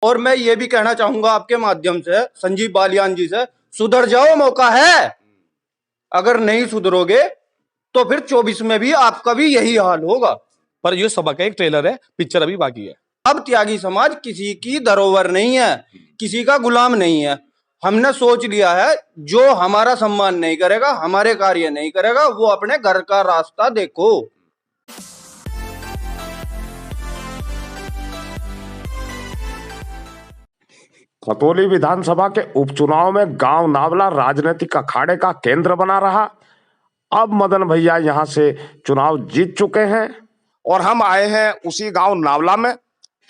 और मैं ये भी कहना चाहूंगा आपके माध्यम से संजीव बालियान जी से, सुधर जाओ, मौका है। अगर नहीं सुधरोगे तो फिर 24 में भी आपका भी यही हाल होगा। पर ये सभा का एक ट्रेलर है, पिक्चर अभी बाकी है। अब त्यागी समाज किसी की धरोहर नहीं है, किसी का गुलाम नहीं है। हमने सोच लिया है, जो हमारा सम्मान नहीं करेगा, हमारे कार्य नहीं करेगा, वो अपने घर का रास्ता देखो। खतौली विधानसभा के उपचुनाव में गांव नावला राजनीतिक अखाड़े का केंद्र बना रहा। अब मदन भैया यहां से चुनाव जीत चुके हैं और हम आए हैं उसी गांव नावला में।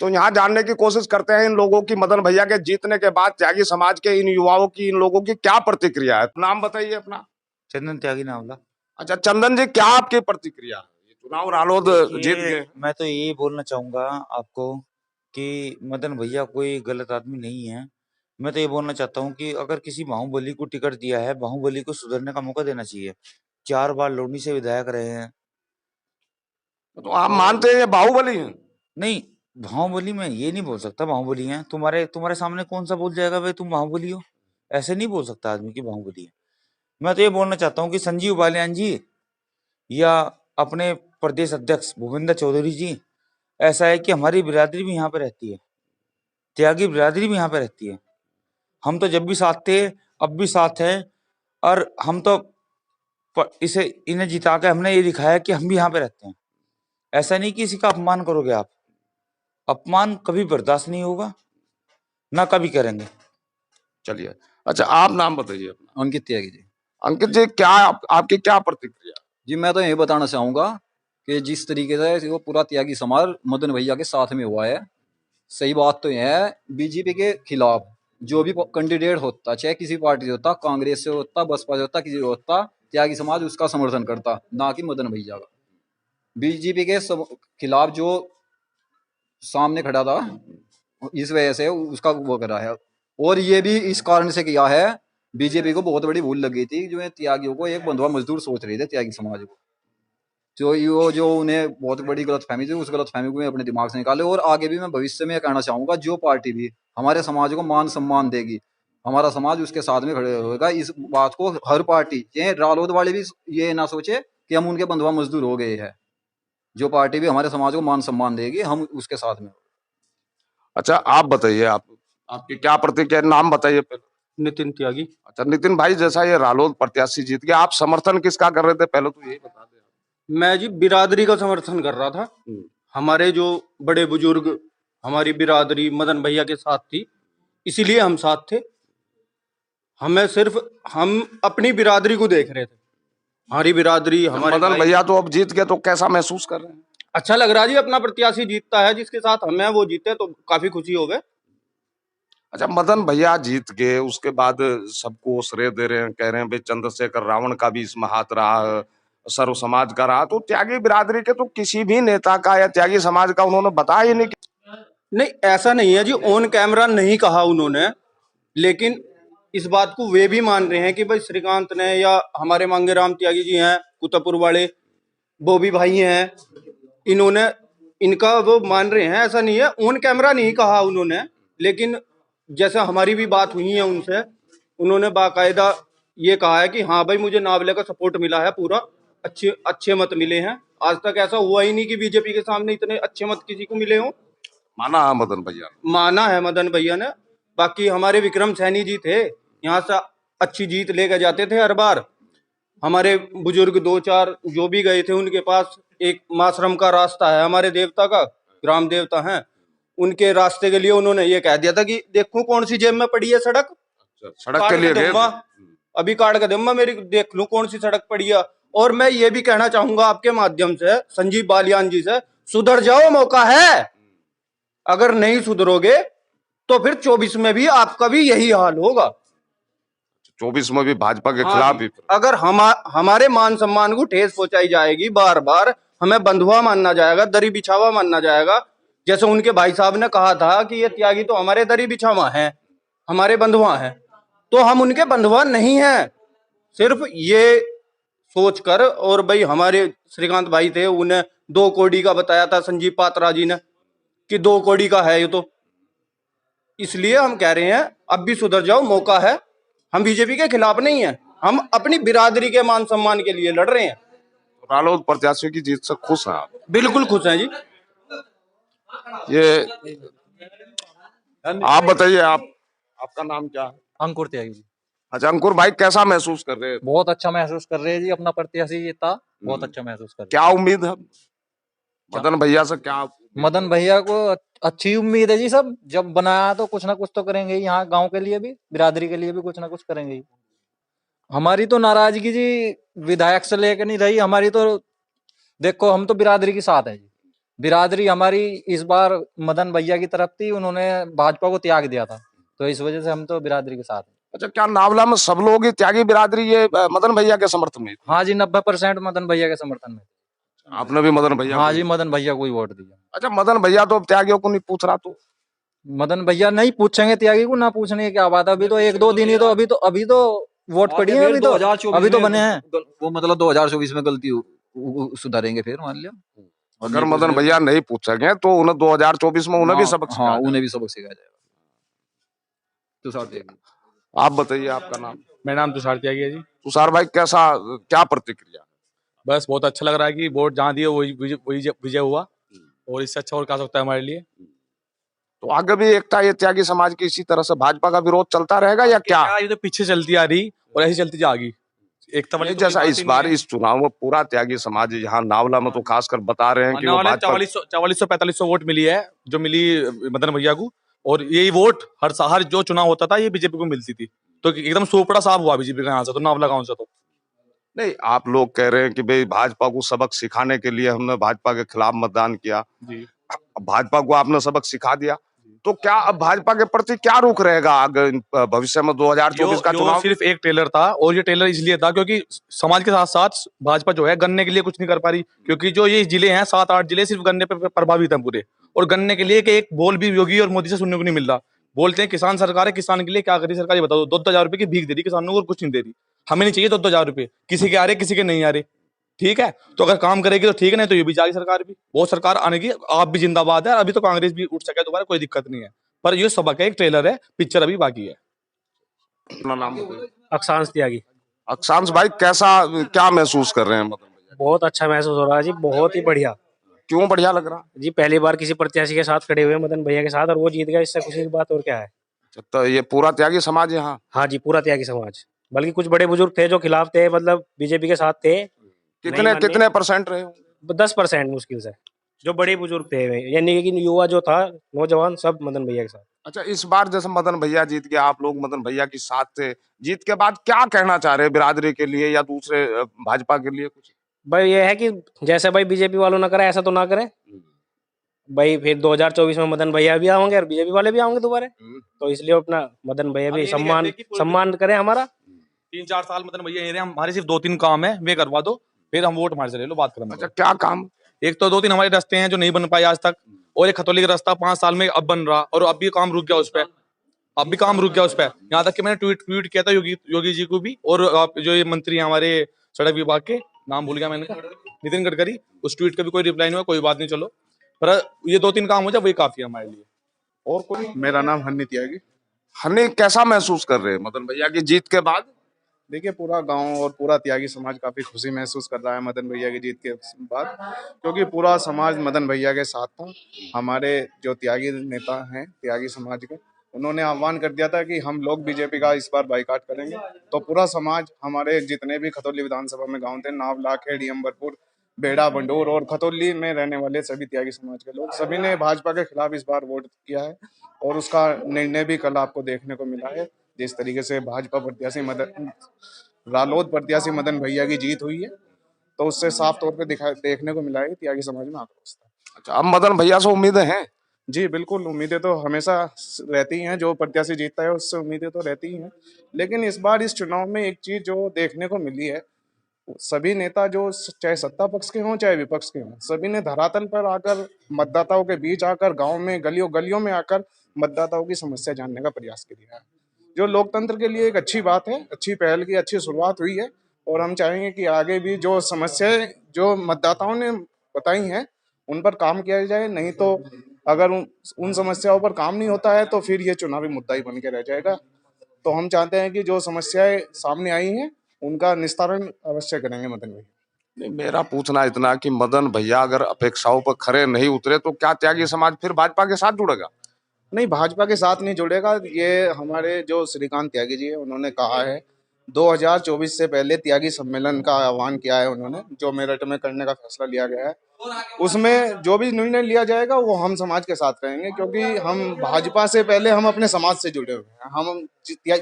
तो यहां जानने की कोशिश करते हैं इन लोगों की, मदन भैया के जीतने के बाद त्यागी समाज के इन युवाओं की, इन लोगों की क्या प्रतिक्रिया है। नाम बताइए अपना। चंदन त्यागी नावला। अच्छा चंदन जी, क्या आपकी प्रतिक्रिया है? ये चुनाव रालोद जीत गए। मैं तो ये बोलना चाहूंगा आपको कि मदन भैया कोई गलत आदमी नहीं है। मैं तो ये बोलना चाहता हूँ कि अगर किसी बाहुबली को टिकट दिया है, बाहुबली को सुधरने का मौका देना चाहिए। 4 बार लोनी से विधायक रहे हैं। तो आप मानते हैं ये बाहुबली हैं? नहीं, बाहुबली में ये नहीं बोल सकता बाहुबली है। तुम्हारे सामने कौन सा बोल जाएगा भाई तुम बाहुबली हो? ऐसे नहीं बोल सकता आदमी की बाहुबली है। मैं तो ये बोलना चाहता हूँ कि संजीव बालियान जी या अपने प्रदेश अध्यक्ष भूपेंद्र चौधरी जी, ऐसा है कि हमारी बिरादरी भी यहाँ पे रहती है, त्यागी बिरादरी भी यहाँ पे रहती है। हम तो जब भी साथ थे, अब भी साथ हैं, और हम तो इन्हें जिता के हमने ये दिखाया कि हम भी यहाँ पे रहते हैं। ऐसा नहीं कि किसी का अपमान करोगे आप। अपमान कभी बर्दाश्त नहीं होगा, ना कभी करेंगे। चलिए, अच्छा आप नाम बताइए अपना। अंकित त्यागी जी। अंकित जी, क्या आपकी क्या प्रतिक्रिया? जी मैं तो ये बताना चाहूंगा कि जिस तरीके से वो पूरा त्यागी समाज मदन भैया के साथ में हुआ है, सही बात तो यह है, बीजेपी के खिलाफ जो भी कैंडिडेट होता, चाहे किसी पार्टी से होता, कांग्रेस से होता, बसपा से होता, किसी से होता, त्यागी समाज उसका समर्थन करता, ना कि मदन भैया का। बीजेपी के खिलाफ जो सामने खड़ा था, इस वजह से उसका वो करा है। और ये भी इस कारण से किया है, बीजेपी को बहुत बड़ी भूल लग गई थी, जो त्यागियों को एक बंधुआ मजदूर सोच रहे थे त्यागी समाज को। तो जो उन्हें बहुत बड़ी गलतफहमी थी, उस गलतफहमी को अपने दिमाग से निकाले। और आगे भी मैं भविष्य में कहना चाहूंगा, जो पार्टी भी हमारे समाज को मान सम्मान देगी, हमारा समाज उसके साथ में खड़े होगा। इस बात को हर पार्टी, चाहे रालोद वाले भी ये ना सोचे कि हम उनके बंधुआ मजदूर हो गए हैं। जो पार्टी भी हमारे समाज को मान सम्मान देगी, हम उसके साथ में। अच्छा आप बताइए, आपकी क्या प्रतिक्रिया, नाम बताइए पहले। नितिन त्यागी। अच्छा नितिन भाई, जैसा ये रालोद प्रत्याशी जीत गया, आप समर्थन किसका कर रहे थे, पहले तो यही बता दें। मैं जी बिरादरी का समर्थन कर रहा था। हमारे जो बड़े बुजुर्ग, हमारी बिरादरी मदन भैया के साथ थी, इसीलिए हम साथ थे। हम अपनी बिरादरी को देख रहे थे, हमारी बिरादरी, हमारे मदन भैया तो अब जीत गए, तो कैसा महसूस कर रहे हैं? अच्छा लग रहा जी, अपना प्रत्याशी जीतता है, जिसके साथ हम हैं वो जीते तो काफी खुशी हो गए। अच्छा मदन भैया जीत गए, उसके बाद सबको श्रेय दे रहे हैं, कह रहे हैं भाई चंद्रशेखर रावण का भी इसमें हाथ रहा, सर्व समाज का रहा। तो त्यागी बिरादरी के तो किसी भी नेता का या त्यागी समाज का उन्होंने बताया ही नहीं। नहीं, ऐसा नहीं है जी, ऑन कैमरा नहीं कहा उन्होंने, लेकिन इस बात को वे भी मान रहे हैं कि भाई श्रीकांत ने, या हमारे मांगेराम त्यागी जी हैं कुतपुर वाले, वो भी भाई हैं, इन्होंने इनका वो मान रहे हैं। ऐसा नहीं है, ऑन कैमरा नहीं कहा उन्होंने, लेकिन जैसा हमारी भी बात हुई है उनसे, उन्होंने बाकायदा ये कहा है कि हाँ भाई मुझे नावले का सपोर्ट मिला है पूरा, अच्छे मत मिले हैं। आज तक ऐसा हुआ ही नहीं कि बीजेपी के सामने इतने अच्छे मत किसी को मिले हों। माना है मदन भैया, माना है मदन भैया ने। बाकी हमारे विक्रम सैनी जी थे, यहाँ से अच्छी जीत लेकर जाते थे हर बार। हमारे बुजुर्ग 2-4 जो भी गए थे, उनके पास एक मासरम का रास्ता है, हमारे देवता का, ग्राम देवता हैं, उनके रास्ते के लिए उन्होंने ये कह दिया था कि देखो कौन सी जेब में पड़ी है सड़क, सड़क के लिए गए, अभी काट कर दूंगा, मेरी देख लूं कौन सी सड़क पड़ी है। और मैं ये भी कहना चाहूंगा आपके माध्यम से संजीव बालियान जी से, सुधर जाओ, मौका है। अगर नहीं सुधरोगे तो फिर 24 में भी आपका भी यही हाल होगा। 24 में भी भाजपा के हाँ, खिलाफ ही। अगर हमारे मान सम्मान को ठेस पहुंचाई जाएगी, बार बार हमें बंधुआ मानना जाएगा, दरी बिछावा मानना जाएगा, जैसे उनके भाई साहब ने कहा था कि ये त्यागी तो हमारे दरी बिछावा हैं, हमारे बंधुआ हैं, तो हम उनके बंधुआ नहीं हैं। सिर्फ ये सोचकर, और भाई हमारे श्रीकांत भाई थे, उन्हें 2 कौड़ी का बताया था संजीव पात्रा जी ने कि 2 कौड़ी का है ये, तो इसलिए हम कह रहे हैं अब भी सुधर जाओ, मौका है। हम बीजेपी के खिलाफ नहीं है, हम अपनी बिरादरी के मान सम्मान के लिए लड़ रहे हैं। रालोद प्रत्याशी की जीत से खुश हैं आप? बिल्कुल खुश हैं जी। ये आप बताइए, आपका नाम क्या है? अंकुर त्यागी जी। अच्छा अंकुर भाई, कैसा महसूस कर रहे हैं? बहुत अच्छा महसूस कर रहे हैं जी, अपना प्रत्याशी जीता, बहुत अच्छा महसूस कर रहे क्या उम्मीद है मदन भैया से? क्या हैं। मदन भैया को अच्छी उम्मीद है जी, सब जब बनाया तो कुछ ना कुछ तो करेंगे ही, यहाँ गांव के लिए भी, बिरादरी के लिए भी कुछ ना कुछ करेंगे ही। हमारी तो नाराजगी जी विधायक से लेकर नहीं रही, हमारी तो देखो हम तो बिरादरी के साथ है जी। बिरादरी हमारी इस बार मदन भैया की तरफ थी, उन्होंने भाजपा को त्याग दिया था, तो इस वजह से हम तो बिरादरी के साथ हैं। अच्छा, क्या नावला में सब लोग ही त्यागी बिरादरी ये मदन भैया के समर्थन में? हाँ जी, 90% मदन भैया के समर्थन में। आपने भी मदन भैया? हाँ जी, मदन भैया को ही वोट दिया। अच्छा, मदन भैया तो अब त्यागियों को नहीं पूछ रहा, तो मदन भैया नहीं पूछेंगे त्यागी को, ना पूछने की क्या बात है, अभी तो 1-2 दिन ही तो, अभी तो वोट पड़ी है, अभी तो बने हैं। वो मतलब 2024 में गलती सुधारेंगे फिर, मान लिया। अगर मदन भैया नहीं पूछेंगे तो उन्हें 2024 में उन्हें भी सबक हाँ, उन्हें भी सबक सिखाया जाएगा। तुषार त्यागी। आप बताइए, आपका नाम? मेरा नाम तुषार त्यागी है जी। तुषार भाई, कैसा, क्या प्रतिक्रिया? बस बहुत अच्छा लग रहा है कि वोट जहाँ दिए वही विजय हुआ, और इससे अच्छा और क्या सकता है हमारे लिए। तो आगे भी एकता ये त्यागी समाज की इसी तरह से भाजपा का विरोध चलता रहेगा या क्या? ये तो पीछे चलती आ रही और ऐसी चलती जाएगी। एकता वाली तो जैसा कोई इस बात ही बार नहीं है। इस चुनाव में पूरा त्यागी समाज यहाँ नावला में तो खासकर बता रहे हैं कि वो भाजपा 4400-4500 वोट मिली है, जो मिली मदन भैया को। और यही वोट हर जो चुनाव होता था ये बीजेपी को मिलती थी, तो एकदम सोपड़ा साफ हुआ बीजेपी का यहाँ से, तो नावला गांव से। तो नहीं, आप लोग कह रहे हैं कि भाई भाजपा को सबक सिखाने के लिए हमने भाजपा के खिलाफ मतदान किया, जी भाजपा को आपने सबक सिखा दिया, तो क्या अब भाजपा के प्रति क्या रुख रहेगा आगे भविष्य में 2024 का यो चुनाव? सिर्फ एक टेलर था, और ये टेलर इसलिए था क्योंकि समाज के साथ साथ भाजपा जो है गन्ने के लिए कुछ नहीं कर पा रही, क्योंकि जो ये जिले हैं 7-8 जिले सिर्फ गन्ने पे प्रभावित हैं पूरे, और गन्ने के लिए एक बोल भी योगी और मोदी से सुनने को नहीं मिल रहा। बोलते हैं किसान सरकार है, किसान के लिए क्या करी सरकार, ये बताओ। 2,000 रुपए की भीख दे रही किसानों को और कुछ नहीं दे रही। हमें नहीं चाहिए 2,000 रुपए, किसी के आ रहे किसी के नहीं आ रहे, ठीक है। तो अगर काम करेगी तो ठीक है, नहीं तो ये भी जाएगी सरकार भी, बहुत सरकार आने की, आप भी जिंदाबाद है। अभी तो कांग्रेस भी उठ सके दोबारा, कोई दिक्कत नहीं है, पर ये सबक है, एक ट्रेलर है, पिक्चर अभी बाकी है। अपना नाम बताइए। अक्षांश त्यागी। अक्षांश भाई, कैसा, क्या महसूस कर रहे हैं मदन भैया? बहुत अच्छा महसूस हो रहा है जी, बहुत ही बढ़िया क्यों बढ़िया लग रहा? जी। पहली बार किसी प्रत्याशी के साथ खड़े हुए मदन भैया के साथ, और वो जीत गया, इससे खुशी की बात और क्या है। तो ये पूरा त्यागी समाज यहाँ? हाँ जी, पूरा त्यागी समाज। बल्कि कुछ बड़े बुजुर्ग थे जो खिलाफ थे, मतलब बीजेपी के साथ थे। कितने परसेंट रहे? 10% मुश्किल से जो बड़े बुजुर्ग थे, यानी कि युवा जो था, नौजवान, सब मदन भैया के साथ। अच्छा, इस बार जैसे मदन भैया जीत गया, आप लोग मदन भैया की साथ थे, जीत के बाद क्या कहना चाह रहे हैं बिरादरी के लिए या दूसरे भाजपा के लिए कुछ? भाई ये है कि जैसे भाई बीजेपी वालों ना करे, ऐसा तो ना करे भाई। फिर 2024 में मदन भैया भी आएंगे और बीजेपी वाले भी आएंगे दोबारा, तो इसलिए अपना मदन भैया भी सम्मान करें हमारा। 3-4 साल मदन भैया ये रहे, हमारे सिर्फ 2-3 काम है, वे करवा दो, फिर हम वोट हमारे से ले लो, बात करें। अच्छा, क्या काम? एक तो 2-3 हमारे रास्ते हैं जो नहीं बन पाए आज तक, और एक खतौली का रास्ता 5 साल में अब बन रहा, और अब भी काम रुक गया उस पर, अब भी काम रुक गया उस पर। यहाँ तक कि मैंने ट्वीट किया था योगी जी को भी, और जो ये मंत्री हैं हमारे सड़क विभाग के, नाम भूल गया मैंने, नितिन गडकरी, उस ट्वीट का भी कोई रिप्लाई नहीं हुआ। कोई बात नहीं, चलो, पर ये 2-3 काम हो जाए वही काफी है हमारे लिए। और कोई? मेरा नाम हन्नी त्यागी। हनी, कैसा महसूस कर रहे हैं मदन भैया की जीत के बाद? देखिए, पूरा गांव और पूरा त्यागी समाज काफी खुशी महसूस कर रहा है मदन भैया की जीत के बाद, क्योंकि पूरा समाज मदन भैया के साथ था। हमारे जो त्यागी नेता हैं त्यागी समाज के, उन्होंने आह्वान कर दिया था कि हम लोग बीजेपी का इस बार बाइकाट करेंगे, तो पूरा समाज, हमारे जितने भी खतौली विधानसभा में गाँव थे, नावला, खेड़ी, अम्बरपुर, बेड़ा, बंडोर और खतौली में रहने वाले सभी त्यागी समाज के लोग, सभी ने भाजपा के खिलाफ इस बार वोट किया है, और उसका निर्णय भी कल आपको देखने को मिला है। जिस तरीके से भाजपा प्रत्याशी रालोद प्रत्याशी मदन भैया की जीत हुई है, तो उससे साफ तौर पे देखने को मिला है त्यागी समाज में आक्रोश था। अच्छा, अब मदन भैया से उम्मीदें हैं? जी बिल्कुल, उम्मीदें तो हमेशा रहती हैं, जो प्रत्याशी जीतता है उससे उम्मीदें तो रहती ही हैं, लेकिन इस बार इस चुनाव में एक चीज जो देखने को मिली है, सभी नेता जो चाहे सत्ता पक्ष के हों चाहे विपक्ष के हों, सभी ने धरातल पर आकर, मतदाताओं के बीच आकर, गांव में गलियों गलियों में आकर मतदाताओं की समस्या जानने का प्रयास किया है, जो लोकतंत्र के लिए एक अच्छी बात है, अच्छी पहल की, अच्छी शुरुआत हुई है। और हम चाहेंगे कि आगे भी जो समस्याएं जो मतदाताओं ने बताई हैं उन पर काम किया जाए, नहीं तो अगर उन समस्याओं पर काम नहीं होता है तो फिर ये चुनावी मुद्दा ही बन के रह जाएगा। तो हम चाहते हैं कि जो समस्याएं सामने आई हैं उनका निस्तारण अवश्य करेंगे मदन भैया। नहीं, मेरा पूछना इतना कि मदन भैया अगर अपेक्षाओं पर खरे नहीं उतरे तो क्या त्यागी समाज फिर भाजपा के साथ जुड़ेगा? नहीं, भाजपा के साथ नहीं जुड़ेगा। ये हमारे जो श्रीकांत त्यागी जी है उन्होंने कहा है 2024 से पहले त्यागी सम्मेलन का आह्वान किया है उन्होंने, जो मेरठ में करने का फैसला लिया गया है। उसमें जो भी निर्णय लिया जाएगा वो हम समाज के साथ करेंगे, क्योंकि हम भाजपा से पहले हम अपने समाज से जुड़े हुए हैं। हम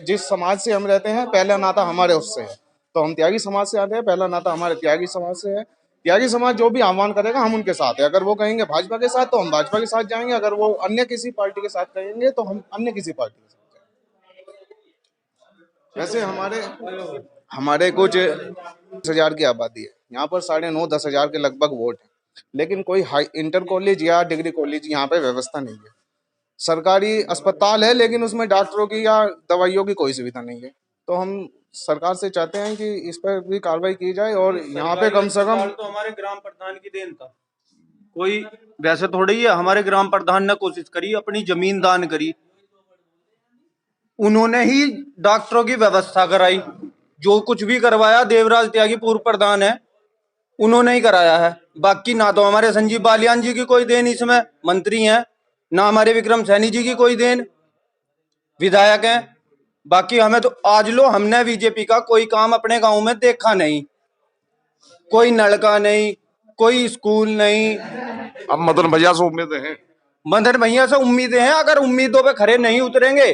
जिस समाज से हम रहते हैं पहला नाता हमारे उससे है। तो हम त्यागी समाज से आते हैं, पहला नाता हमारे त्यागी समाज से है। त्यागी समाज जो भी आह्वान करेगा हम उनके साथ है। अगर वो कहेंगे भाजपा के साथ तो हम भाजपा के साथ जाएंगे, अगर वो अन्य किसी पार्टी के साथ कहेंगे तो हम अन्य किसी पार्टी के साथ जाएंगे। वैसे हमारे कुछ 10,000 की आबादी है, यहाँ पर 9,500-10,000 के लगभग वोट है, लेकिन कोई इंटर कॉलेज या डिग्री कॉलेज यहाँ पे व्यवस्था नहीं है। सरकारी अस्पताल है लेकिन उसमें डॉक्टरों की या दवाइयों की कोई सुविधा नहीं है। तो हम सरकार से चाहते हैं कि इस पर भी कार्रवाई की जाए और यहाँ पे कम से कम तो हमारे ग्राम प्रधान की देन था। कोई वैसे थोड़ी ही है, हमारे ग्राम प्रधान ने कोशिश करी, अपनी जमीन दान करी, उन्होंने ही डॉक्टरों की व्यवस्था कराई। जो कुछ भी करवाया देवराज त्यागी पूर्व प्रधान है, उन्होंने ही कराया है। बाकी ना तो हमारे संजीव बालियान जी की कोई देन इसमें मंत्री हैं, ना हमारे विक्रम सैनी जी की कोई देन विधायक हैं। बाकी हमें तो आज लो हमने बीजेपी का कोई काम अपने गांव में देखा नहीं, कोई नलका नहीं, कोई स्कूल नहीं। अब मदन भैया से उम्मीदें हैं? मदन भैया से उम्मीदें हैं, अगर उम्मीदों पे खरे नहीं उतरेंगे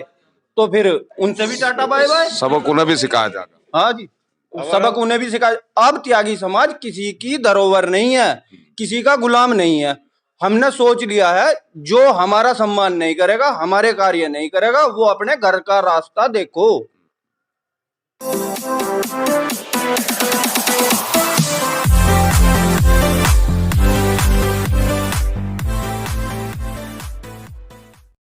तो फिर उनसे भी टाटा बाय बाय। सबक उन्हें भी सिखाया जाएगा। हाँ जी, सबक उन्हें भी सिखाया। अब त्यागी समाज किसी की धरोहर नहीं है, किसी का गुलाम नहीं है। हमने सोच लिया है जो हमारा सम्मान नहीं करेगा, हमारे कार्य नहीं करेगा, वो अपने घर का रास्ता देखो।